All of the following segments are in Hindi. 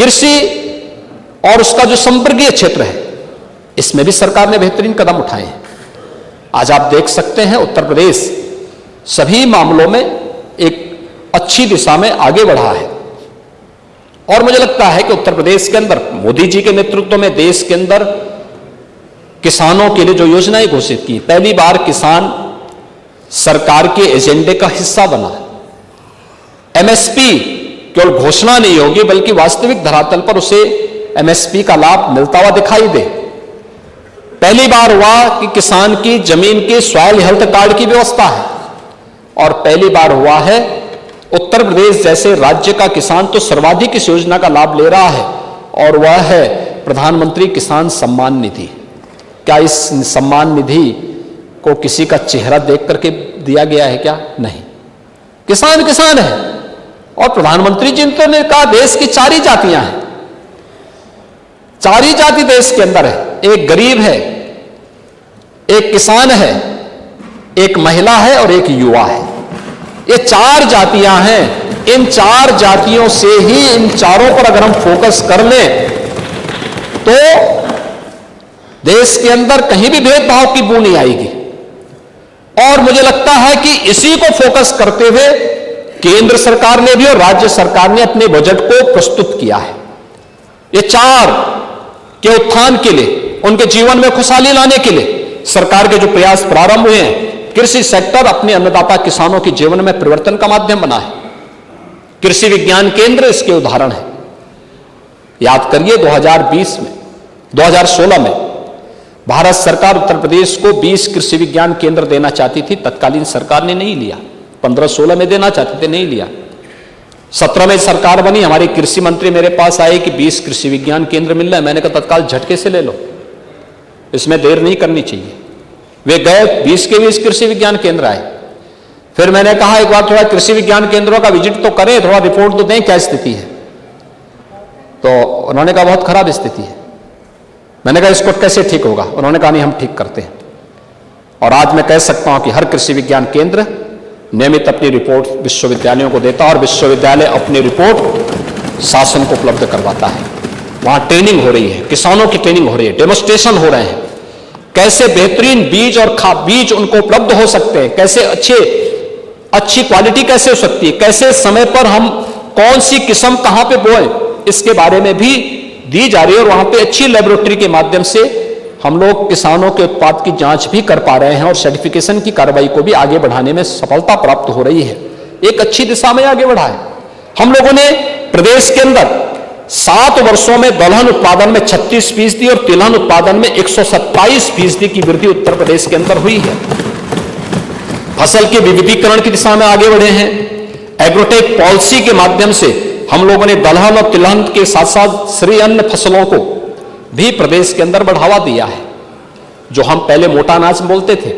कृषि और उसका जो संपर्कीय क्षेत्र है, इसमें भी सरकार ने बेहतरीन कदम उठाए हैं। आज आप देख सकते हैं उत्तर प्रदेश सभी मामलों में एक अच्छी दिशा में आगे बढ़ा है। और मुझे लगता है कि उत्तर प्रदेश के अंदर मोदी जी के नेतृत्व में देश के अंदर किसानों के लिए जो योजनाएं घोषित की, पहली बार किसान सरकार के एजेंडे का हिस्सा बना। एमएसपी केवल घोषणा नहीं होगी, बल्कि वास्तविक धरातल पर उसे एमएसपी का लाभ मिलता हुआ दिखाई दे। पहली बार हुआ कि किसान की जमीन के सॉइल हेल्थ कार्ड की व्यवस्था है, और पहली बार हुआ है उत्तर प्रदेश जैसे राज्य का किसान तो सर्वाधिक इस योजना का लाभ ले रहा है, और वह है प्रधानमंत्री किसान सम्मान निधि। क्या इस सम्मान निधि को किसी का चेहरा देख करके दिया गया है क्या? नहीं। किसान किसान है। और प्रधानमंत्री जी ने कहा देश की 4 ही जातियां हैं, 4 ही जाति देश के अंदर है। एक गरीब है, एक किसान है, एक महिला है और एक युवा है। ये 4 जातियां हैं। इन 4 जातियों से ही, इन चारों पर अगर हम फोकस कर लें तो देश के अंदर कहीं भी भेदभाव की बू नहीं आएगी। और मुझे लगता है कि इसी को फोकस करते हुए केंद्र सरकार ने भी और राज्य सरकार ने अपने बजट को प्रस्तुत किया है। ये 4 के उत्थान के लिए, उनके जीवन में खुशहाली लाने के लिए सरकार के जो प्रयास प्रारंभ हुए हैं, कृषि सेक्टर अपने अन्नदाता किसानों के जीवन में परिवर्तन का माध्यम बना है। कृषि विज्ञान केंद्र इसके उदाहरण है। याद करिए 2016 में भारत सरकार उत्तर प्रदेश को 20 कृषि विज्ञान केंद्र देना चाहती थी। तत्कालीन सरकार ने नहीं लिया। 15-16 में देना चाहते थे, नहीं लिया। 17 में सरकार बनी, हमारे कृषि मंत्री मेरे पास आए कि 20 कृषि विज्ञान केंद्र मिल रहे हैं। मैंने कहा तत्काल झटके से ले लो, इसमें देर नहीं करनी चाहिए। वे गए, 20 के 20 कृषि विज्ञान केंद्र आए। फिर मैंने कहा एक बार थोड़ा कृषि विज्ञान केंद्रों का विजिट तो करें, थोड़ा रिपोर्ट तो दें क्या स्थिति है। तो उन्होंने कहा बहुत खराब स्थिति है। मैंने कहा इसको कैसे ठीक होगा? उन्होंने कहा नहीं, हम ठीक करते हैं। और आज मैं कह सकता हूं कि हर कृषि विज्ञान केंद्र नियमित अपनी रिपोर्ट विश्वविद्यालयों को देता है, और विश्वविद्यालय अपनी रिपोर्ट शासन को उपलब्ध करवाता है। वहां ट्रेनिंग हो रही है, किसानों की ट्रेनिंग हो रही है, डेमोन्स्ट्रेशन हो रहे हैं, कैसे बेहतरीन बीज और बीज उनको उपलब्ध हो सकते हैं, कैसे अच्छी क्वालिटी कैसे हो सकती है, कैसे समय पर हम कौन सी किस्म कहां पे बोए, इसके बारे में भी दी जा रही है। और वहां पे अच्छी लेबोरेटरी के माध्यम से हम लोग किसानों के उत्पाद की जांच भी कर पा रहे हैं, और सर्टिफिकेशन की कार्रवाई को भी आगे बढ़ाने में सफलता प्राप्त हो रही है। एक अच्छी दिशा में आगे बढ़ा है। हम लोगों ने प्रदेश के अंदर 7 वर्षों में दलहन उत्पादन में 36% और तिलहन उत्पादन में 127% की वृद्धि उत्तर प्रदेश के अंदर हुई है। फसल के विविधीकरण की दिशा में आगे बढ़े हैं। एग्रोटेक पॉलिसी के माध्यम से हम लोगों ने दलहन और तिलहन के साथ साथ श्री अन्न फसलों को भी प्रदेश के अंदर बढ़ावा दिया है। जो हम पहले मोटा अनाज बोलते थे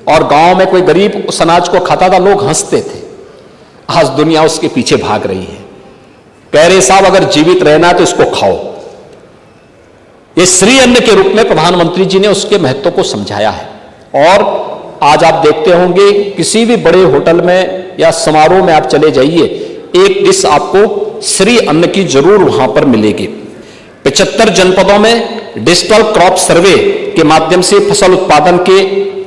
और गांव में कोई गरीब उस अनाज को खाता था, लोग हंसते थे, आज दुनिया उसके पीछे भाग रही है। कह रहे साहब अगर जीवित रहना है तो इसको खाओ। ये श्री अन्न के रूप में प्रधानमंत्री जी ने उसके महत्व को समझाया है। और आज आप देखते होंगे किसी भी बड़े होटल में या समारोह में आप चले जाइए, एक डिश आपको श्री अन्न की जरूर वहां पर मिलेगी। 75 जनपदों में डिजिटल क्रॉप सर्वे के माध्यम से फसल उत्पादन के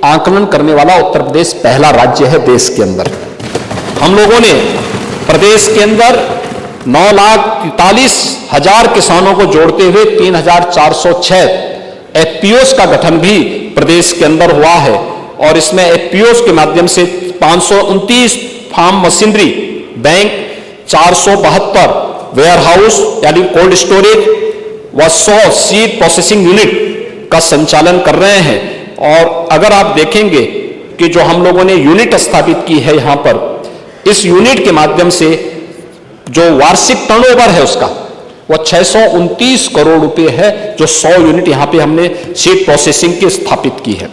आकलन करने वाला उत्तर प्रदेश पहला राज्य है देश के अंदर। हम लोगों ने प्रदेश के अंदर 9,43,000 किसानों को जोड़ते हुए 3,406 एफपीओस का गठन भी प्रदेश के अंदर हुआ है। और इसमें एफपीओस के माध्यम से 529 farm machinery bank, 472 warehouse यानी कोल्ड स्टोरेज व 100 सीड प्रोसेसिंग यूनिट का संचालन कर रहे हैं। और अगर आप देखेंगे कि जो हम लोगों ने यूनिट स्थापित की है यहां पर, इस यूनिट के माध्यम से जो वार्षिक टर्नओवर है उसका वो 629 करोड़ रुपए है। जो 100 यूनिट यहां पे हमने सीड प्रोसेसिंग की स्थापित की है।